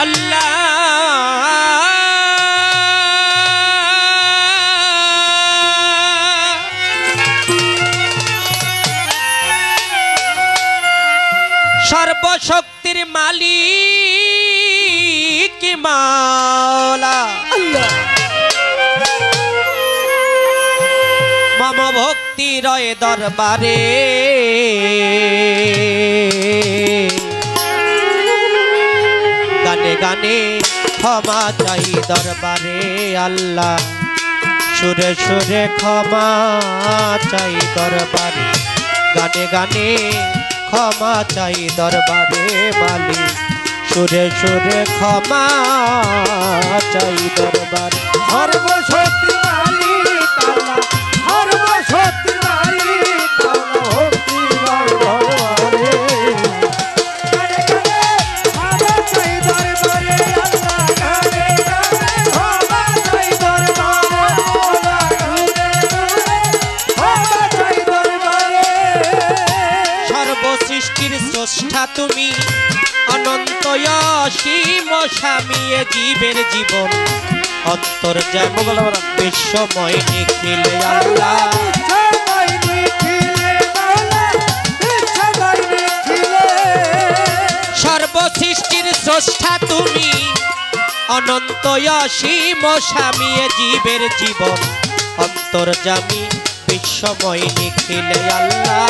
আল্লাহ সর্বশক্তির মালিক মাওলা মম ভক্তি রয়ে দরবারে গানে গানে ক্ষমা চাই দরবারে আল্লাহ সুরে সুরে ক্ষমা চাই দরবারে গানে গানে ক্ষমা চাই দরবারে মালিক সুরে সুরে ক্ষমা চাই দরবারে সর্বশক্তি মালিক আল্লাহ সর্বশক্তি মালিক আল্লাহ ভক্তি রয় দরবারে গানে গানে ক্ষমা চাই দরবারে আল্লাহ গানে গানে ক্ষমা চাই দরবারে আল্লাহ গানে গানে ক্ষমা চাই দরবারে সর্বসৃষ্টির স্রষ্টা তুমি অনন্ত অসীম স্বামী জীবের জীবন অন্তর্যামী বিশ্বময় নিখিলে আল্লাহ সর্বসৃষ্টির স্রষ্টা তুমি অনন্ত অসীম স্বামী জীবের জীবন অন্তর্যামী বিশ্বময় নিখিলে আল্লাহ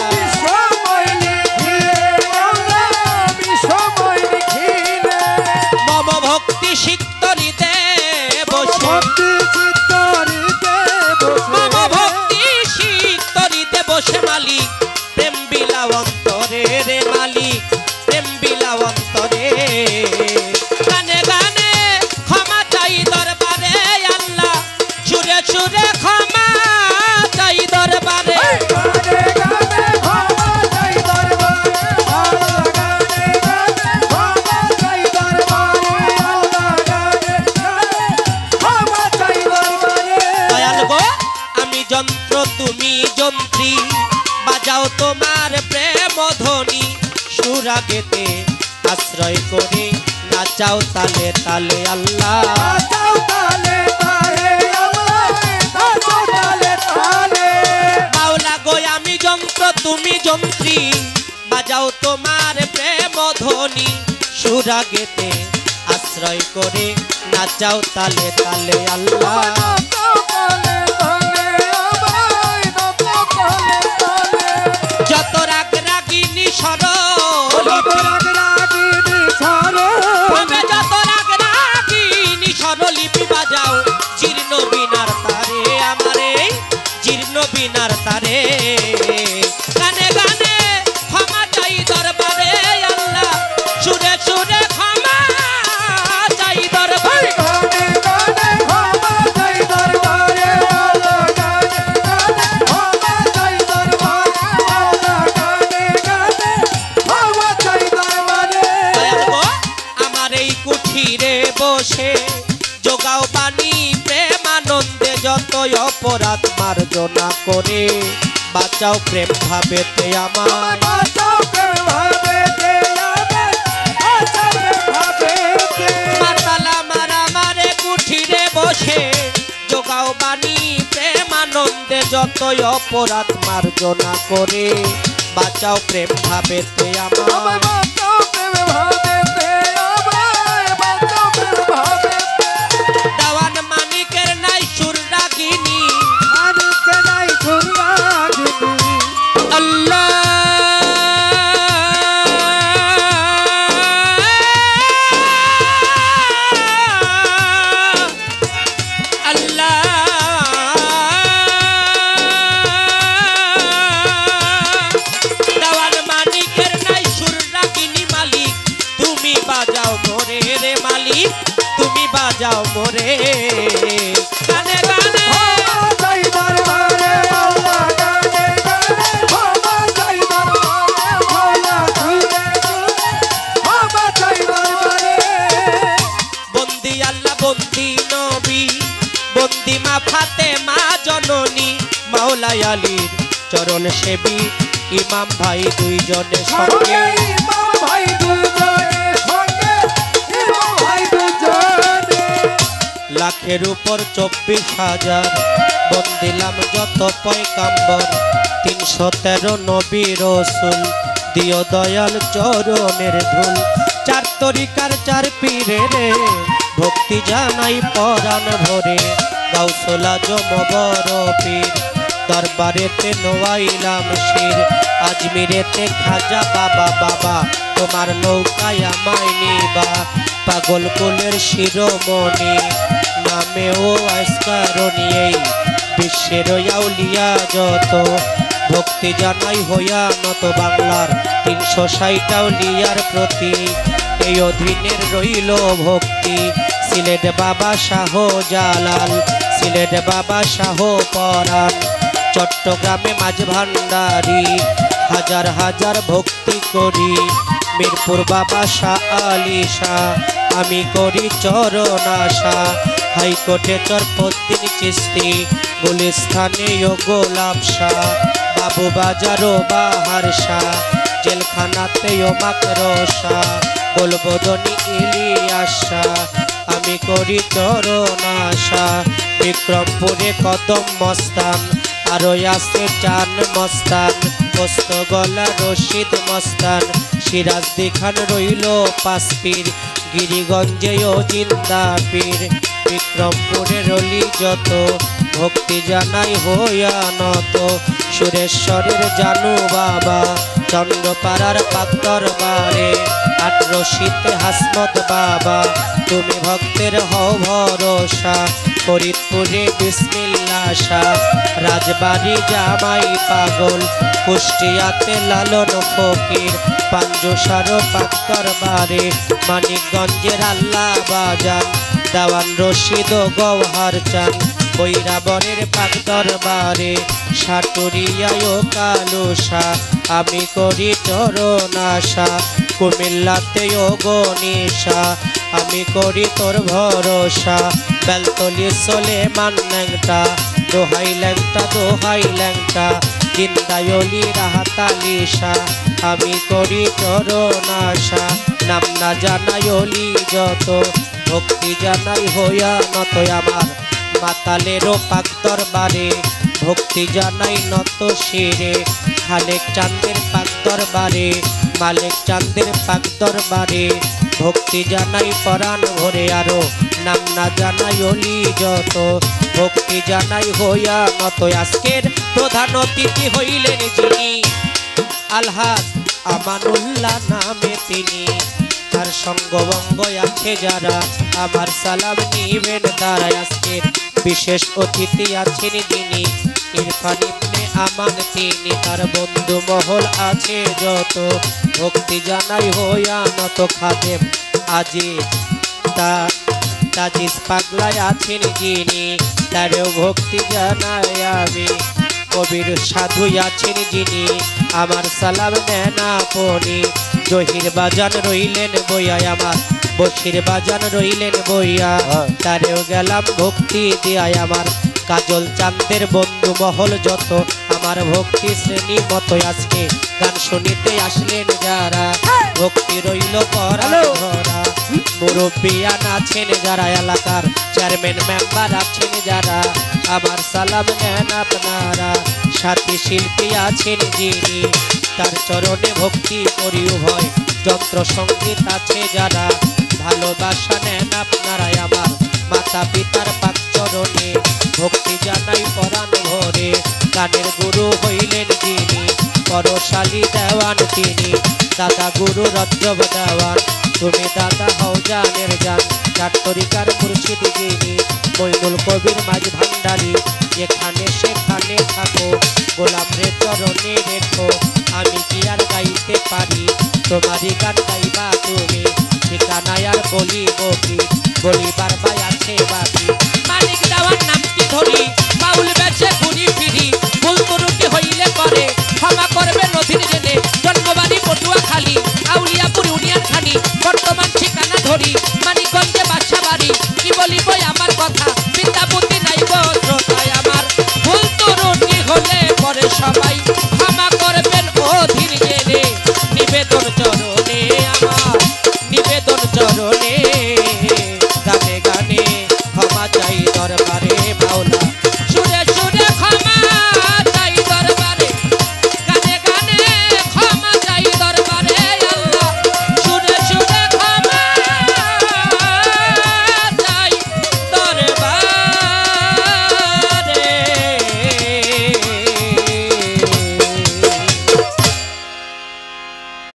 মম ভক্তি সিক্তরিতে বসে মম ভক্তি সিক্তরিতে বসে মালিক প্রেম বিলাও অন্তরে রে মালিক প্রেম বিলাও অন্তরে গানে গানে ক্ষমা চাই দরবারে আল্লাহ সুরে সুরে ক্ষমা চাই দরবারে যন্ত্র তুমি যন্ত্রী বাজাও তোমার প্রেম ধ্বনি সুরাগেতে আশ্রয় করে নাচাও তালে তালে আল্লাহ মাওলা গো আমি যন্ত্র তুমি যন্ত্রী বাজাও তোমার প্রেম ধ্বনি সুরাগেতে আশ্রয় করে নাচাও তালে তালে আল্লাহ যত রাগ রাগিনী স্বরলিপি বাজাও জীর্ণ বিনার তারে আমারে জীর্ণ বিনার তারে গানে গানে ক্ষমা চাই দরবারে আল্লাহ সুরে সুরে ক্ষমা চাই দরবারে বসে যোগাও পানি প্রেমানন্দে যত অপরাধ মার্জনা করে বাঁচাও প্রেম ভাবেতে আমার মাতালা মারা মারে কুঠিরে বসে যোগাও পানি প্রেমানন্দে যত অপরাধ মার্জনা করে বাঁচাও প্রেম ভাবেতে আমার তুমি বাজাও মোরে গানে গানে বন্দি আল্লাহ বন্দি নবী বন্দি মা ফাতেমা জননী মাওলা আলীর চরণ সেবী ইমাম ভাই দুইজনের সঙ্গে ইমাম ভাই দুইজনের সঙ্গে ইমাম ভাই লাখের উপর 24,000 বন্দিলাম যত পয়গাম্বর 313 নবী রাসূল দিও দয়াল চরণের ধুল। 4 তরিকার 4 পীরে রে ভক্তি জানাই পরাণ ভরে গাউসুল আজম বড় পীর দরবারেতে নোয়াইলাম শির আজমিরেতে খাজা বাবা বাবা তোমার নৌকায় আমায় নিবা পাগল কুলের শিরোমণি নামে ও আসকারণী এই বিশ্বের আউলিয়া যত ভক্তি জানাই হইয়া নত বাংলার 360 আউলিয়ার প্রতি এই অধীনের রইল ভক্তি সিলেট বাবা শাহ জালাল সিলেট বাবা শাহ পরাণ চট্টগ্রামে মাঝ ভান্ডারি হাজার হাজার ভক্তি করি মিরপুর বাবা শাহ আলী শাহ আমি করি চরণ আশা হাইকোর্টে চরপদ্দিন চিস্তি গুলিস্থানে গোলাপ শাহ বাবু বাজারও বাহার শাহ জেলখানাতেও মাকরসা গোলবদনী ইলিয়াস শাহ আমি করি চরণ আশা বিক্রমপুরে কদম মস্তান আরো আছে চান মস্তান পোস্ত গলা রশিদ মস্তান সিরাজদি খান রইল 5 পীর গিরিগঞ্জেও জিন্দা পীর বিক্রমপুরে রলি যত ভক্তি জানাই হইয়া নত সুরেশ্বরের জানু বাবা চন্দ্রপাড়ার পাক্তর বারে 8 রশিতে হাসমত বাবা তুমি ভক্তের হও ভরসা ফরিদপুরে বিসমিল্লাহ শাহ রাজবাড়ি জামাই পাগল কুষ্টিয়াতে লালন ফকির পাঞ্জশার পাক্তর বারে মানিকগঞ্জের আল্লাহ বাজান দেওয়ান রশিদ গৌহার চান বৈরাবরের পাক্তর বারে সাটুরিয়ায় কালুসা আমি করি চরণ আশা কুমিল্লাতেও গনিশা আমি করি তোর ভরসা বেলতলি সলেমান ল্যাংটা দোহাই ল্যাংটা জিন্দায়লি রাহাতালিশা আমি করি চরণ আশা নাম না জানায়লি যত ভক্তি জানাই হইয়া নত আমার মাতালেরও পাক্তর বারে ভক্তি জানাই নত শিরে খালেক চাঁদের পাক্তর বারে মালিক চাঁদের পাক্তর বারে ভক্তি জানাই পরাণ ভরে আরো নাম না জানাই অলি যত ভক্তি জানাই হইয়া নত আজকের প্রধান অতিথি হইলেন যিনি আলহাজ আমানুল্লাহ নামে তিনি তার সঙ্গবঙ্গ আছে যারা আমার সালাম নিবেন তারা আজকের বিশেষ অতিথি আছেন যিনি ইরফান ইবনে আমান তিনি তার বন্ধু মহল আছে যত ভক্তি জানাই হইয়া নত খাদেম আজিজ তাজিজ পাগলায় আছেন যিনি তারও ভক্তি জানাই আমি কবির সাধু আছেন যিনি আমার সালাম নেন আপনি জহির বাজান রইলেন বইয়া আমার বশির বাজান রইলেন বইয়া তারেও গেলাম ভক্তি দিয়ায় আমার কাজল চাঁদের বন্ধু মহল যত আমার ভক্তি শ্রেণী মতো আজকে গান শুনিতে আসলেন যারা ভক্তি রইল পরাণ ভরা মুরব্বিয়ান আছেন যারা এলাকার চেয়ারম্যান মেম্বার আছেন যারা আমার সালাম নেন আপনারা সাথী শিল্পী আছেন যিনি তার চরণে ভক্তি করি উভয় যন্ত্র সঙ্গীত আছে যারা ভালোবাসা নেন আপনারা আমার মাতা পিতার পাক চরণে ভক্তি জানাই পরাণ ভরে গানের গুরু হইলেন যিনি পরশালী দেওয়ান তিনি দাদা গুরু রজ্জব দেওয়ান তুমি দাদা হও জানের জান 4 তরিকার মুর্শিদ যিনি মইনুল কবির মাঝ ভান্ডারি যেখানে সেখানে থাকো গোলাম রে চরণে রেখো আমি কি আর গাইতে পারি তোমারই গান গাইবা তুমি ঠিকানায় আর বলিবার ভাই আছে বাকি মালিক দেওয়ার নামটি ধরি বাউল বেছে ঘুরি ফিরি ভুল ত্রুটি হইলে করে ক্ষমা করবে নদীর জেনে জন্মবাড়ি পটুয়া খালি আউলিয়াপুর ইউনিয়ন খানি বর্তমান ঠিকানা ধরি মানিকগঞ্জে বাসা বাড়ি কি বলিব আমার কথা বিদ্যাপতি নাইব শ্রোতায় আমার ভুল ত্রুটি হলে পরে সবাই ক্ষমা করবেন অধীর জেনে নিবেদন চরণে আমার নিবেদন চরণে